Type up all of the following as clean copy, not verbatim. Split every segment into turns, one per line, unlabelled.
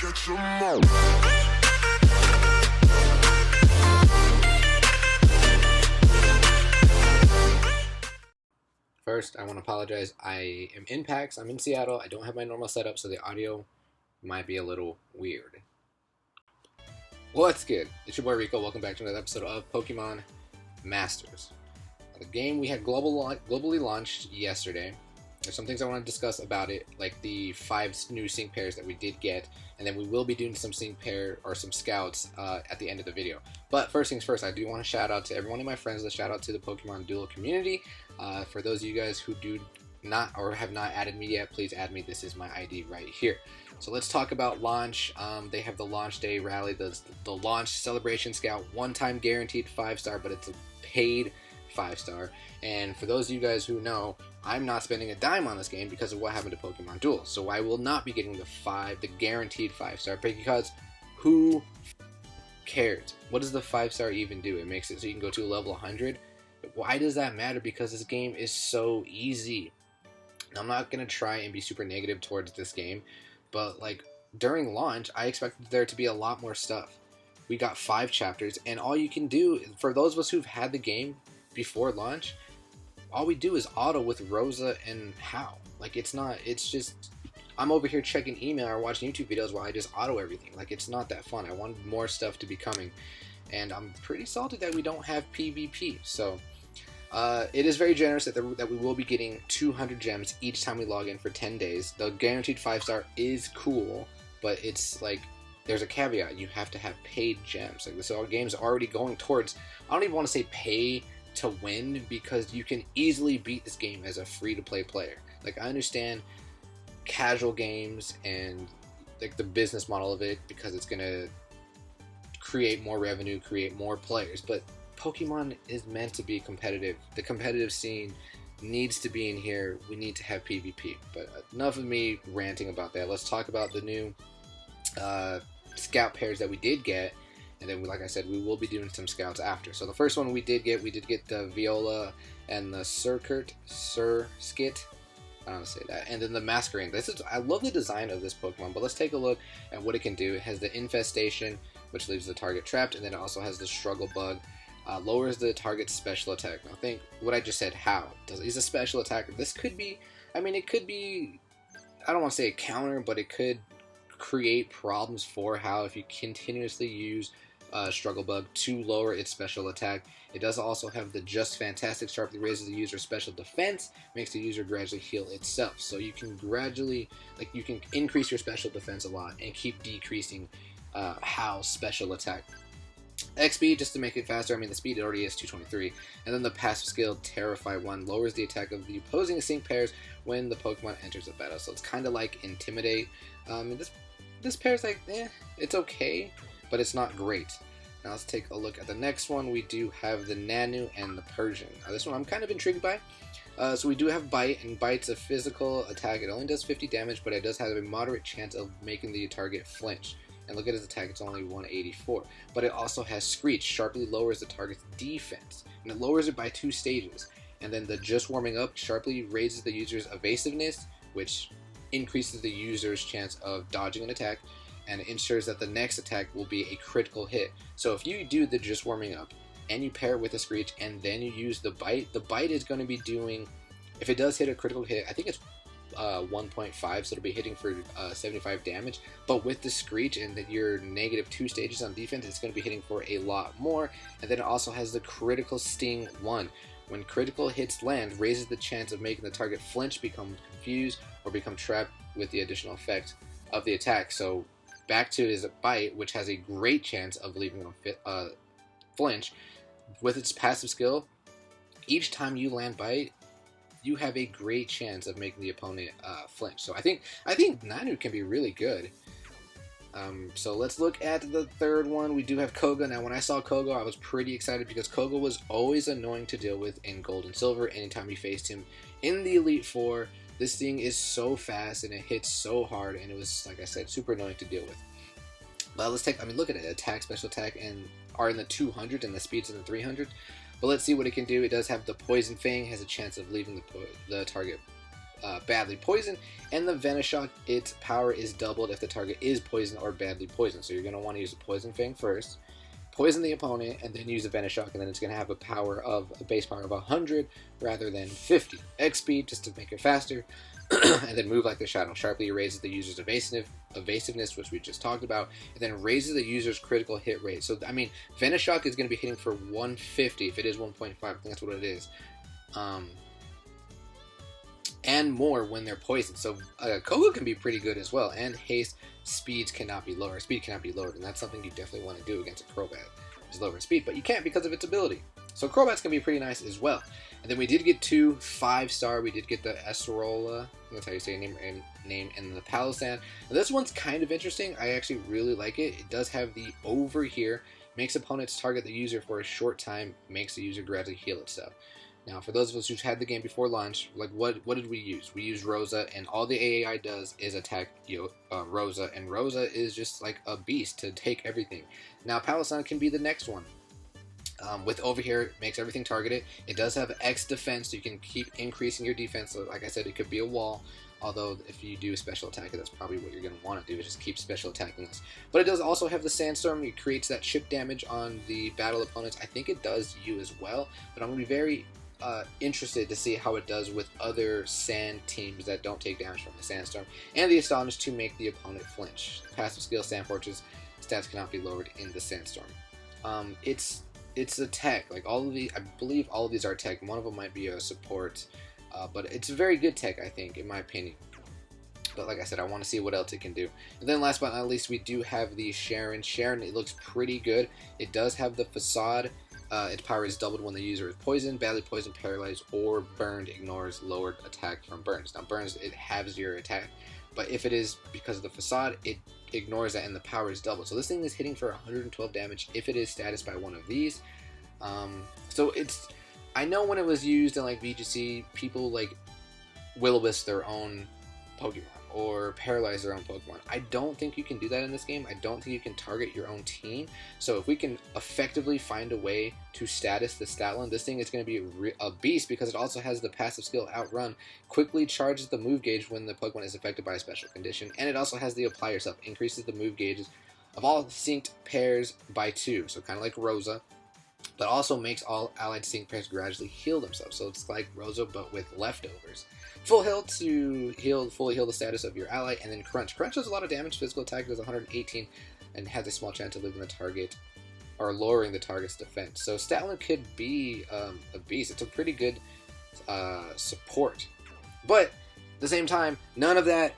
Catch 'em all.
First, I want to apologize. I am in PAX. I'm in Seattle. I don't have my normal setup, so the audio might be a little weird. What's good? It's your boy Rico. Welcome back to another episode of Pokemon Masters. The game we had globally launched yesterday. There's some things I want to discuss about it, like the 5 new sync pairs that we did get, and then we will be doing some sync pair or some scouts at the end of the video. But first things first, I do want to shout out to every one of my friends. A shout out to the Pokemon Duel community. For those of you guys who do not or have not added me yet, please add me. This is my ID right here. So let's talk about launch. They have the launch day rally, the launch celebration scout, one-time guaranteed 5-star, but it's a paid 5-star. And for those of you guys who know, I'm not spending a dime on this game because of what happened to Pokemon Duel. So I will not be getting the guaranteed 5-star, because who cares? What does the 5-star even do? It makes it so you can go to a level 100. Why does that matter? Because this game is so easy. Now, I'm not going to try and be super negative towards this game, but like during launch, I expected there to be a lot more stuff. We got 5 chapters, and all you can do, for those of us who've had the game before launch, all we do is auto with Rosa and Hau. Like, it's just, I'm over here checking email or watching YouTube videos while I just auto everything. Like, it's not that fun. I want more stuff to be coming, and I'm pretty salty that we don't have PvP. So it is very generous that we will be getting 200 gems each time we log in for 10 days. The guaranteed 5-star is cool, but it's like, there's a caveat. You have to have paid gems. Like, this game's already going towards, I don't even want to say pay to win, because you can easily beat this game as a free-to-play player. Like, I understand casual games and like the business model of it, because it's gonna create more revenue, create more players, but Pokemon is meant to be competitive. The competitive scene needs to be in here. We need to have PvP. But enough of me ranting about that. Let's talk about the new scout pairs that we did get, and then, like I said, we will be doing some scouts after. So the first one we did get the Viola and the Surskit. I don't know how to say that. And then the Masquerain. I love the design of this Pokemon, but let's take a look at what it can do. It has the Infestation, which leaves the target trapped, and then it also has the Struggle Bug. Lowers the target's special attack. Now think what I just said, how? He's a special attacker. This could be, it could be, I don't want to say a counter, but it could create problems for Hau if you continuously use Struggle Bug to lower its special attack. It does also have the Just Fantastic, sharply raises the user's special defense, makes the user gradually heal itself. So you can gradually, you can increase your special defense a lot and keep decreasing Hau's special attack. XP, just to make it faster, the speed already is 223. And then the passive skill, Terrify 1, lowers the attack of the opposing sync pairs when the Pokemon enters a battle. So it's kind of like Intimidate. This pair's like, it's okay, but it's not great. Now let's take a look at the next one. We do have the Nanu and the Persian. Now this one I'm kind of intrigued by. So we do have Bite, and Bite's a physical attack. It only does 50 damage, but it does have a moderate chance of making the target flinch. And look at his attack, it's only 184. But it also has Screech, sharply lowers the target's defense. And it lowers it by 2 stages. And then the Just Warming Up sharply raises the user's evasiveness, which increases the user's chance of dodging an attack, and it ensures that the next attack will be a critical hit. So if you do the Just Warming Up, and you pair it with a Screech, and then you use the Bite is going to be doing, if it does hit a critical hit, I think it's 1.5, so it'll be hitting for 75 damage, but with the Screech and your -2 stages on defense, it's going to be hitting for a lot more. And then it also has the Critical Sting 1. When critical hits land, raises the chance of making the target flinch, become confused, or become trapped with the additional effect of the attack. So back to his Bite, which has a great chance of leaving them flinch. With its passive skill, each time you land Bite, you have a great chance of making the opponent flinch. So I think Nanu can be really good. So let's look at the third one. We do have Koga. Now when I saw Koga, I was pretty excited because Koga was always annoying to deal with in Gold and Silver. Anytime you faced him in the Elite Four, this thing is so fast and it hits so hard, and it was, like I said, super annoying to deal with. But let's take, look at it. Attack, special attack, and are in the 200, and the speed's in the 300. But let's see what it can do. It does have the Poison Fang, has a chance of leaving the target badly poisoned, and the Venoshock, its power is doubled if the target is poisoned or badly poisoned. So you're going to want to use the Poison Fang first, poison the opponent, and then use the Venoshock, and then it's going to have a base power of 100 rather than 50. X speed, just to make it faster, and then move like the Shadow. Sharply erases the user's evasiveness, which we just talked about, and then raises the user's critical hit rate. So, I mean, Venoshock is going to be hitting for 150 if it is 1.5. I think that's what it is. And more when they're poisoned. So Koga can be pretty good as well. And haste, speed cannot be lowered, and that's something you definitely want to do against a Crobat, is lower speed, but you can't because of its ability. So Crobats can be pretty nice as well. And then we did get 2 5-star. We did get the Acerola, that's how you say name, and the Palossand. Now this one's kind of interesting. I actually really like it. It does have the over here, makes opponents target the user for a short time, makes the user gradually heal itself. Now, for those of us who've had the game before launch, like what did we use? We used Rosa, and all the AAI does is attack Rosa, and Rosa is just like a beast to take everything. Now, Palossand can be the next one. With over here, it makes everything targeted. It does have X defense, so you can keep increasing your defense. So, like I said, it could be a wall. Although, if you do special attack, that's probably what you're going to want to do, is just keep special attacking this. But it does also have the Sandstorm. It creates that chip damage on the battle opponents. I think it does you as well, but I'm going to be very interested to see how it does with other sand teams that don't take damage from the Sandstorm. And the Astonish to make the opponent flinch. Passive skill, Sand Fortress, stats cannot be lowered in the Sandstorm. It's a tech. Like all of the, I believe all of these are tech. One of them might be a support, but it's a very good tech, I think, in my opinion. But like I said, I want to see what else it can do. And then last but not least, we do have the Sharon. Sharon, it looks pretty good. It does have the Facade. Its power is doubled when the user is poisoned, badly poisoned, paralyzed, or burned. Ignores lowered attack from burns. Now burns, it halves your attack, but if it is because of the Facade, it ignores that and the power is doubled. So this thing is hitting for 112 damage if it is status by one of these. So it's, I know when it was used in like VGC, people like Will-O-Wisp their own Pokemon or paralyze their own Pokemon. I don't think you can do that in this game. I don't think you can target your own team. So if we can effectively find a way to status the Statland, this thing is going to be a beast, because it also has the passive skill Outrun, quickly charges the move gauge when the Pokemon is affected by a special condition, and it also has the Apply Yourself, increases the move gauges of all synced pairs by 2, so kind of like Rosa, but also makes all allied sync pairs gradually heal themselves. So it's like Rosa, but with leftovers. Full heal to fully heal the status of your ally, and then Crunch. Crunch does a lot of damage. Physical attack does 118, and has a small chance of leaving the target or lowering the target's defense. So Statland could be a beast. It's a pretty good support, but at the same time, none of that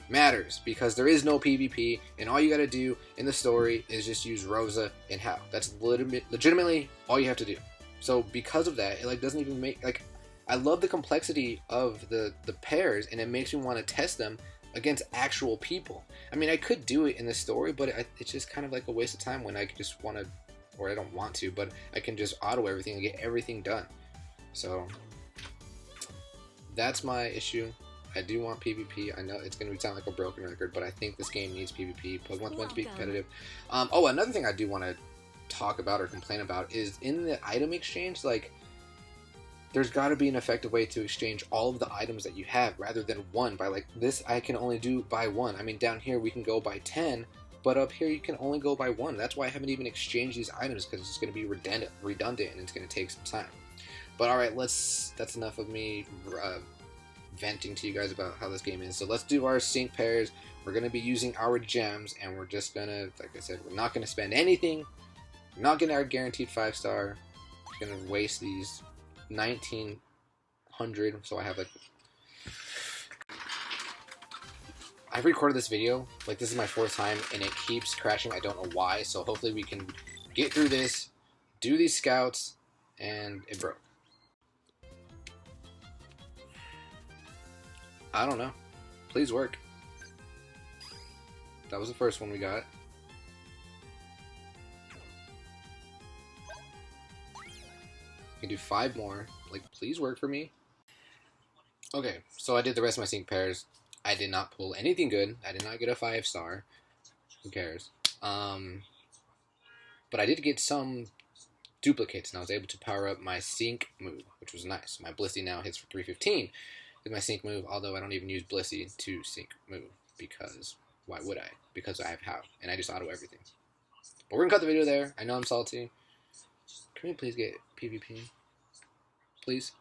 matters because there is no PvP, and all you gotta do in the story is just use Rosa and How. That's legitimately all you have to do. So because of that, it like doesn't even make like. I love the complexity of the pairs, and it makes me want to test them against actual people. I mean, I could do it in the story, but it's just kind of like a waste of time when I just want to, or I don't want to, but I can just auto everything and get everything done. So that's my issue. I do want PvP. I know it's going to sound like a broken record, but I think this game needs PvP. Pokemon's meant to be competitive. Oh, another thing I do want to talk about or complain about is in the item exchange, like, there's got to be an effective way to exchange all of the items that you have rather than one. By like this, I can only do by 1. I mean, down here we can go by 10, but up here you can only go by 1. That's why I haven't even exchanged these items, because it's going to be redundant and it's going to take some time. But alright, that's enough of me venting to you guys about how this game is. So let's do our sync pairs. We're going to be using our gems, and we're just going to, like I said, we're not going to spend anything. We're not getting our guaranteed 5-star. We're going to waste these 1900, so I have like, I've recorded this video, like this is my 4th time, and it keeps crashing. I don't know why, so hopefully we can get through this, do these scouts, and it broke. I don't know. Please work. That was the first one we got. I can do 5 more. Like, please work for me. Okay, so I did the rest of my sync pairs. I did not pull anything good. I did not get a 5-star. Who cares? But I did get some duplicates, and I was able to power up my sync move, which was nice. My Blissey now hits for 315. is my sync move, although I don't even use Blissey to sync move, because why would I? Because I have How, and I just auto everything. But we're gonna cut the video there. I know I'm salty. Can we please get PvP? Please?